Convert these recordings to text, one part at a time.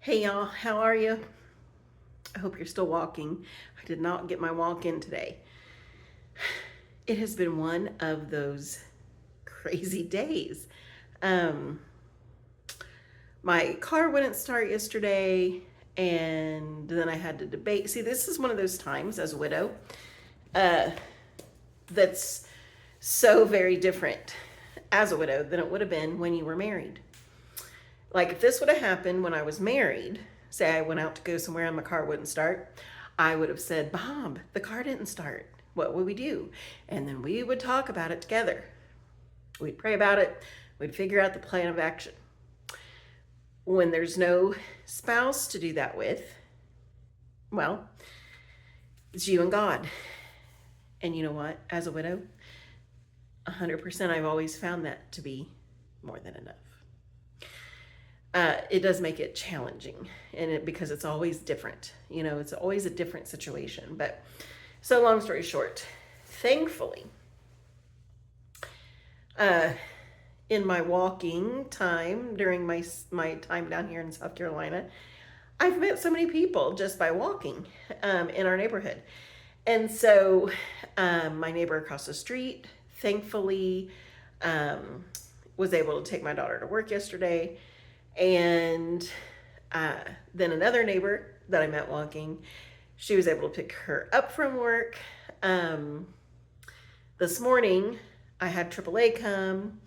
Hey y'all, how are you? I hope you're still walking. I did not get my walk in today. It has been one of those crazy days. Um, my car wouldn't start yesterday, and then I had to debate. See, this is one of those times as a widow uh, that's so very different as a widow than it would have been when you were married. Like if this would have happened when I was married, say I went out to go somewhere and my car wouldn't start, I would have said, Bob, the car didn't start. What would we do? And then we would talk about it together. We'd pray about it. We'd figure out the plan of action. When there's no spouse to do that with, well, it's you and God. And you know what? As a widow, 100% I've always found that to be more than enough. It does make it challenging, and because it's always different. It's always a different situation. But so long story short, thankfully, in my walking time during my time down here in South Carolina, I've met so many people just by walking in our neighborhood. And so my neighbor across the street, thankfully, was able to take my daughter to work yesterday. And then another neighbor that I met walking, she was able to pick her up from work. This morning, I had AAA come,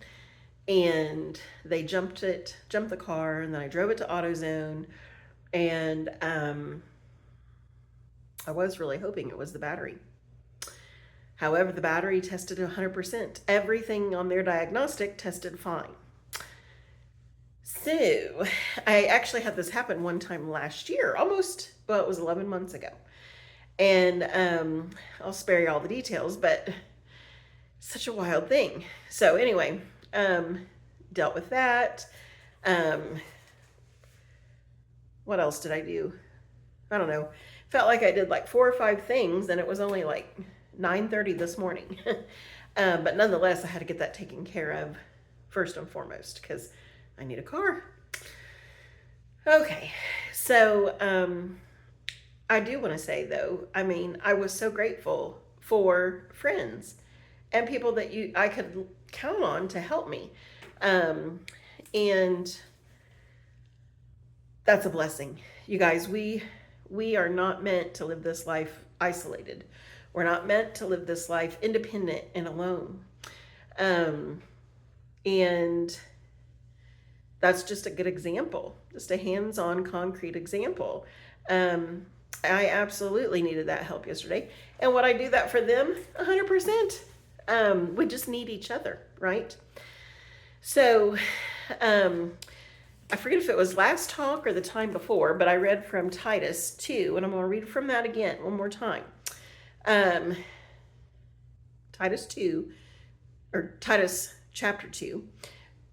and they jumped the car, and then I drove it to AutoZone, and I was really hoping it was the battery. However, the battery tested 100%. Everything on their diagnostic tested fine. So, I actually had this happen one time last year, it was 11 months ago. And I'll spare you all the details, but such a wild thing. So anyway, dealt with that. What else did I do? I don't know. Felt like I did like 4 or 5 things, and it was only like 9:30 this morning. But nonetheless, I had to get that taken care of first and foremost because I need a car. Okay, so I do want to say though, I was so grateful for friends and people that I could count on to help me, and that's a blessing. You guys, we are not meant to live this life isolated. We're not meant to live this life independent and alone. And that's just a good example, just a hands-on concrete example. I absolutely needed that help yesterday. And would I do that for them? 100%. We just need each other, right? So, I forget if it was last talk or the time before, but I read from Titus 2, and I'm going to read from that again one more time. Titus 2, or Titus chapter 2,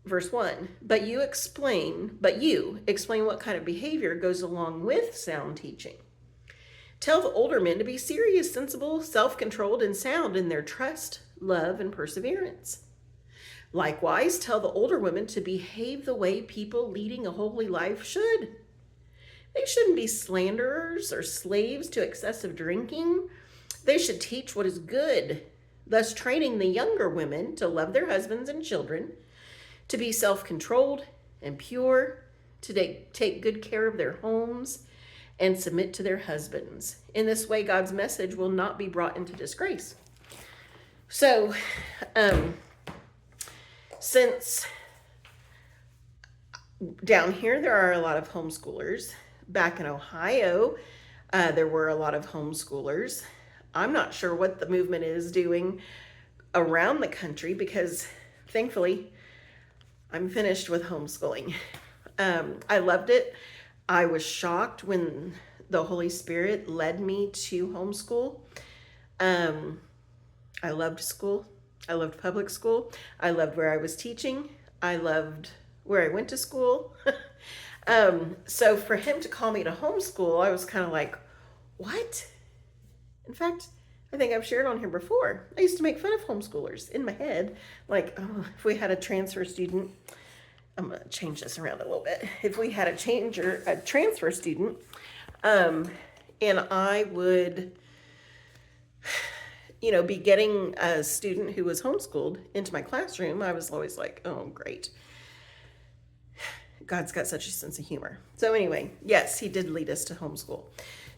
verse 1. But you explain what kind of behavior goes along with sound teaching. Tell the older men to be serious, sensible, self-controlled, and sound in their trust, love, and perseverance. Likewise, tell the older women to behave the way people leading a holy life should. They shouldn't be slanderers or slaves to excessive drinking. They should teach what is good, thus training the younger women to love their husbands and children, to be self-controlled and pure, to take good care of their homes, and submit to their husbands. In this way, God's message will not be brought into disgrace. So, since down here there are a lot of homeschoolers, back in Ohio, there were a lot of homeschoolers. I'm not sure what the movement is doing around the country because, thankfully, I'm finished with homeschooling. I loved it. I was shocked when the Holy Spirit led me to homeschool. I loved school. I loved public school. I loved where I was teaching. I loved where I went to school. So for him to call me to homeschool, I was kind of like, what? In fact, I think I've shared on here before. I used to make fun of homeschoolers in my head. Like, oh, if we had a transfer student, I'm going to change this around a little bit. If we had a transfer student, and I would, be getting a student who was homeschooled into my classroom, I was always like, oh, great. God's got such a sense of humor. So anyway, yes, he did lead us to homeschool.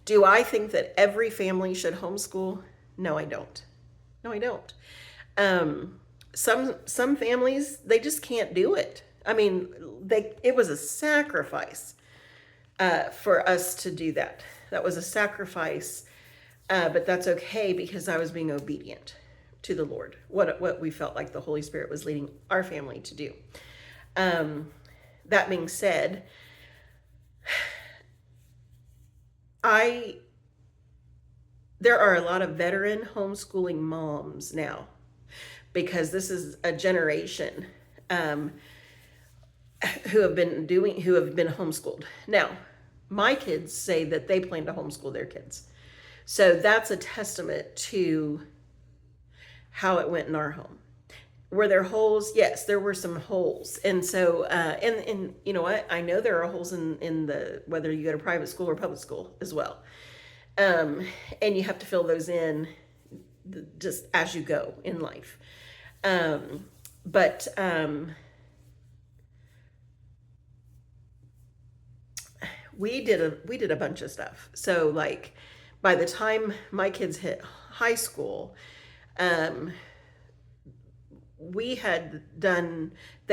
Do I think that every family should homeschool? No, I don't. No, I don't. Some families, they just can't do it. I mean, it was a sacrifice for us to do that. That was a sacrifice, but that's okay because I was being obedient to the Lord. What we felt like the Holy Spirit was leading our family to do. That being said, there are a lot of veteran homeschooling moms now, because this is a generation who have been homeschooled. Now, my kids say that they plan to homeschool their kids. So that's a testament to how it went in our home. Were there holes? Yes, there were some holes. And so, and you know what? I know there are holes in whether you go to private school or public school as well. And you have to fill those in just as you go in life. But we did a bunch of stuff. So like by the time my kids hit high school, they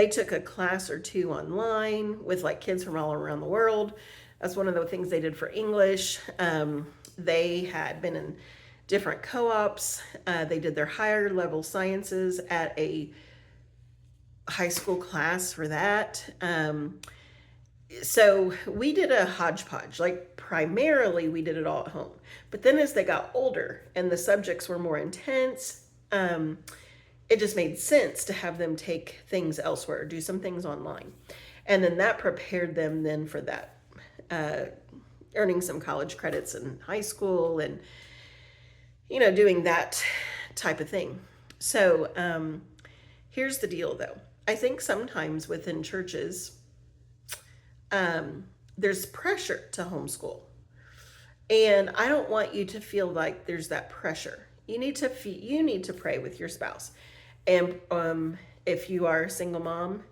took a class or two online with like kids from all around the world. That's one of the things they did for English. They had been in different co-ops. They did their higher level sciences at a high school class for that. So we did a hodgepodge. Like primarily we did it all at home. But then as they got older and the subjects were more intense, it just made sense to have them take things elsewhere, do some things online. And then that prepared them then for that, earning some college credits in high school and, doing that type of thing. So here's the deal though. I think sometimes within churches, there's pressure to homeschool. And I don't want you to feel like there's that pressure. You need to pray with your spouse. And if you are a single mom,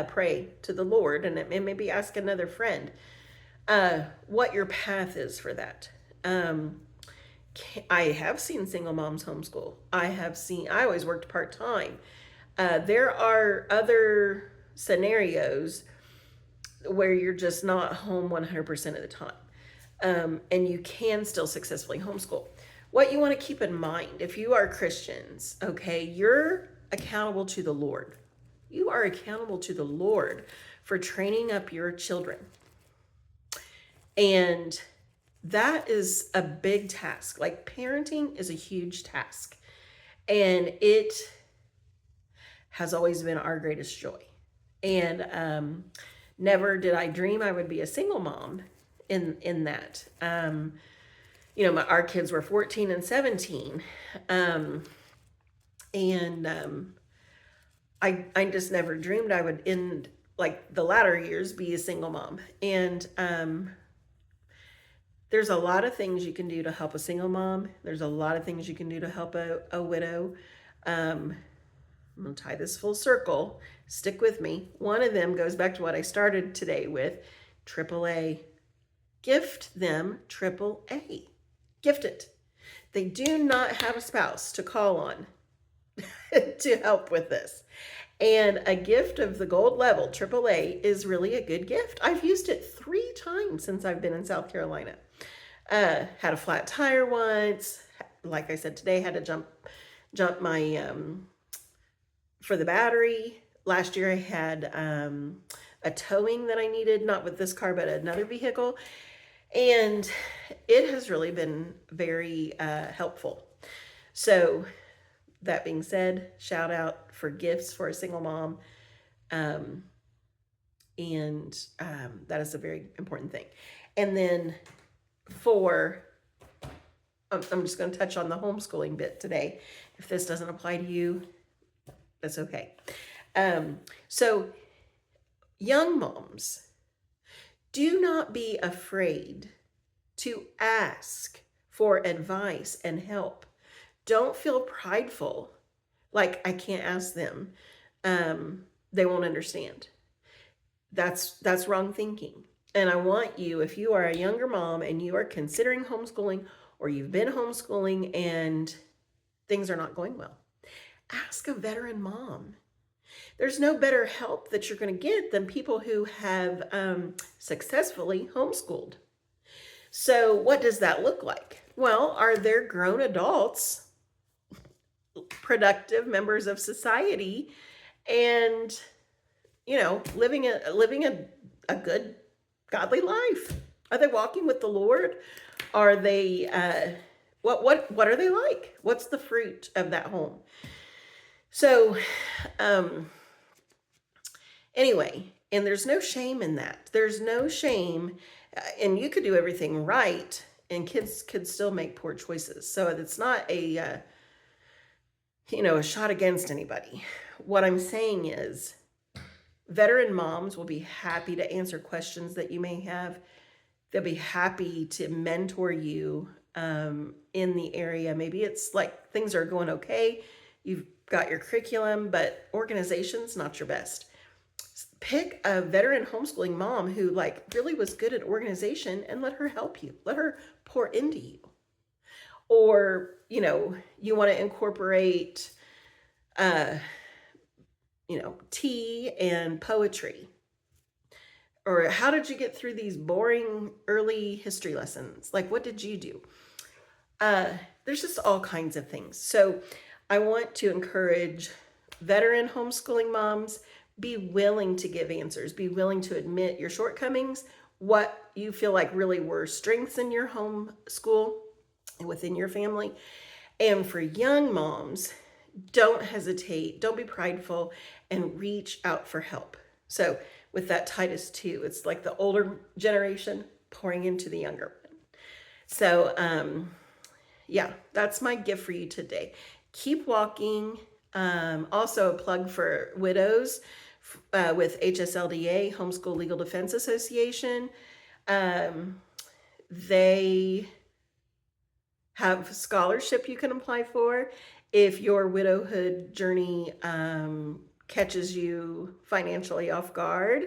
pray to the Lord and maybe ask another friend what your path is for that. I have seen single moms homeschool. I always worked part-time. There are other scenarios where you're just not home 100% of the time. And you can still successfully homeschool. What you want to keep in mind, if you are Christians, okay, you're accountable to the Lord. You are accountable to the Lord for training up your children. And that is a big task. Like parenting is a huge task. And it has always been our greatest joy. And never did I dream I would be a single mom in that. Our kids were 14 and 17. I just never dreamed I would, in like the latter years, be a single mom. And there's a lot of things you can do to help a single mom. There's a lot of things you can do to help a widow. I'm going to tie this full circle. Stick with me. One of them goes back to what I started today with, AAA. Gift them AAA. Gift it. They do not have a spouse to call on to help with this. And a gift of the gold level, AAA, is really a good gift. I've used it 3 times since I've been in South Carolina. Had a flat tire once. Like I said today, had to jump my, for the battery. Last year I had a towing that I needed, not with this car, but another vehicle. And it has really been very helpful. So that being said, shout out for gifts for a single mom. And that is a very important thing. And then I'm just going to touch on the homeschooling bit today. If this doesn't apply to you, that's okay. So young moms, do not be afraid to ask for advice and help. Don't feel prideful, like I can't ask them. They won't understand. That's wrong thinking. And I want you, if you are a younger mom and you are considering homeschooling, or you've been homeschooling and things are not going well, ask a veteran mom. There's no better help that you're going to get than people who have successfully homeschooled. So what does that look like? Well, are there grown adults, productive members of society, and living a good godly life? Are they walking with the Lord? Are they what are they like? What's the fruit of that home? So anyway, and there's no shame in that. There's no shame, and you could do everything right, and kids could still make poor choices. So it's not a shot against anybody. What I'm saying is, veteran moms will be happy to answer questions that you may have. They'll be happy to mentor you in the area. Maybe it's like things are going okay. You've got your curriculum, but organization's not your best. Pick a veteran homeschooling mom who really was good at organization and let her help you. Let her pour into you. Or, you want to incorporate, tea and poetry. Or how did you get through these boring early history lessons? What did you do? There's just all kinds of things. So I want to encourage veteran homeschooling moms, be willing to give answers, be willing to admit your shortcomings, what you feel like really were strengths in your home school and within your family. And for young moms, don't hesitate, don't be prideful, and reach out for help. So with that Titus 2, it's like the older generation pouring into the younger one. So that's my gift for you today. Keep walking. Also a plug for widows with HSLDA, Homeschool Legal Defense Association. They have scholarship you can apply for if your widowhood journey catches you financially off guard.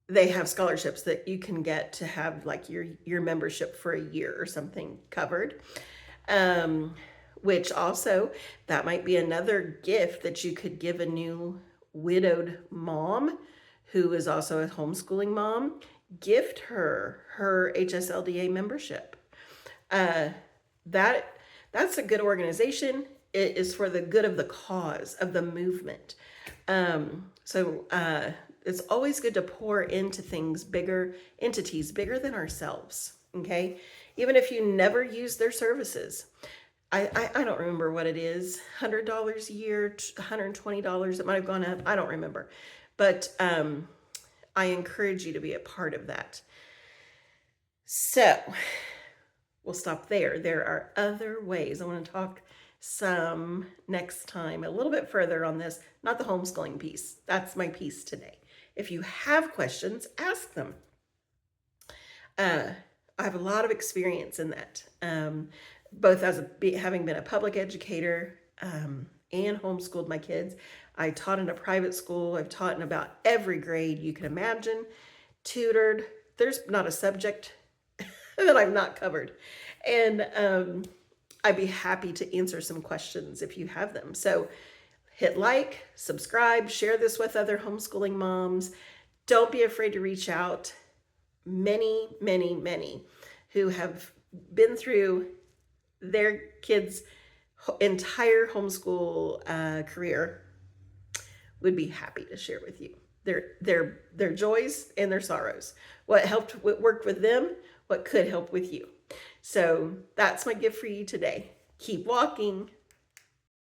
They have scholarships that you can get to have your membership for a year or something covered. Which also, that might be another gift that you could give a new widowed mom who is also a homeschooling mom. Gift her HSLDA membership. That's a good organization. It is for the good of the cause of the movement. So it's always good to pour into entities bigger than ourselves. Okay, even if you never use their services. I don't remember what it is, $100 a year, $120, it might have gone up, I don't remember. But I encourage you to be a part of that. So we'll stop there. There are other ways. I want to talk some next time, a little bit further on this, not the homeschooling piece. That's my piece today. If you have questions, ask them. I have a lot of experience in that. Both as having been a public educator and homeschooled my kids. I taught in a private school. I've taught in about every grade you can imagine, tutored. There's not a subject that I've not covered. And I'd be happy to answer some questions if you have them. So hit like, subscribe, share this with other homeschooling moms. Don't be afraid to reach out. Many, many, many who have been through their kids' entire homeschool career would be happy to share with you their joys and their sorrows, what helped work with them, what could help with you. So that's my gift for you today. Keep walking.